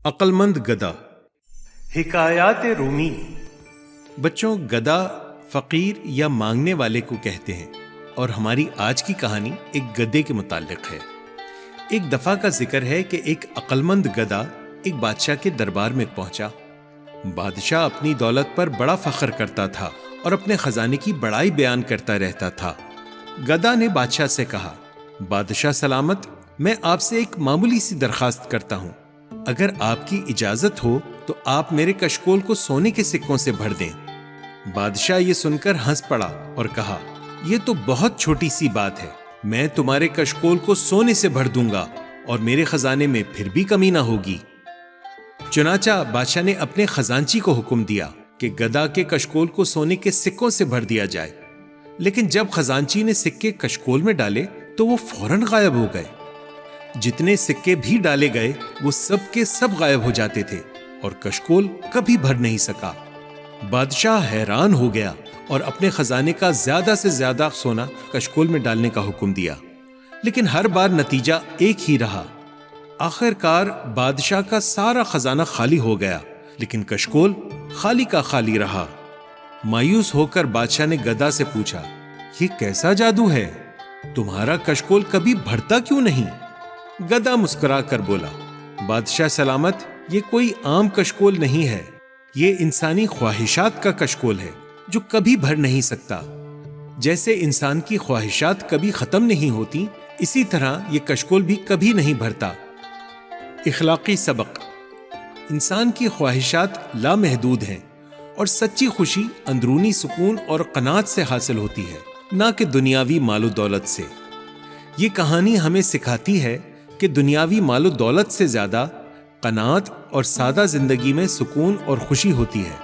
عقلمند گدھا۔ حکایات رومی۔ بچوں، گدھا فقیر یا مانگنے والے کو کہتے ہیں، اور ہماری آج کی کہانی ایک گدھے کے متعلق ہے۔ ایک دفعہ کا ذکر ہے کہ ایک عقلمند گدھا ایک بادشاہ کے دربار میں پہنچا۔ بادشاہ اپنی دولت پر بڑا فخر کرتا تھا اور اپنے خزانے کی بڑائی بیان کرتا رہتا تھا۔ گدھا نے بادشاہ سے کہا، بادشاہ سلامت، میں آپ سے ایک معمولی سی درخواست کرتا ہوں۔ اگر آپ کی اجازت ہو تو آپ میرے کشکول کو سونے کے سکوں سے بھر دیں۔ بادشاہ یہ سن کر ہنس پڑا اور کہا، یہ تو بہت چھوٹی سی بات ہے، میں تمہارے کشکول کو سونے سے بھر دوں گا اور میرے خزانے میں پھر بھی کمی نہ ہوگی۔ چنانچہ بادشاہ نے اپنے خزانچی کو حکم دیا کہ گدھا کے کشکول کو سونے کے سکوں سے بھر دیا جائے، لیکن جب خزانچی نے سکے کشکول میں ڈالے تو وہ فوراً غائب ہو گئے۔ جتنے سکے بھی ڈالے گئے وہ سب کے سب غائب ہو جاتے تھے اور کشکول کبھی بھر نہیں سکا۔ بادشاہ حیران ہو گیا اور اپنے خزانے کا زیادہ سے زیادہ سونا کشکول میں ڈالنے کا حکم دیا، لیکن ہر بار نتیجہ ایک ہی رہا۔ آخر کار بادشاہ کا سارا خزانہ خالی ہو گیا، لیکن کشکول خالی کا خالی رہا۔ مایوس ہو کر بادشاہ نے گدھا سے پوچھا، یہ کیسا جادو ہے؟ تمہارا کشکول کبھی بھرتا کیوں نہیں؟ گدھا مسکرا کر بولا، بادشاہ سلامت، یہ کوئی عام کشکول نہیں ہے، یہ انسانی خواہشات کا کشکول ہے جو کبھی بھر نہیں سکتا۔ جیسے انسان کی خواہشات کبھی ختم نہیں ہوتی، اسی طرح یہ کشکول بھی کبھی نہیں بھرتا۔ اخلاقی سبق: انسان کی خواہشات لامحدود ہیں اور سچی خوشی اندرونی سکون اور قناعت سے حاصل ہوتی ہے، نہ کہ دنیاوی مال و دولت سے۔ یہ کہانی ہمیں سکھاتی ہے کہ دنیاوی مال و دولت سے زیادہ قناعت اور سادہ زندگی میں سکون اور خوشی ہوتی ہے۔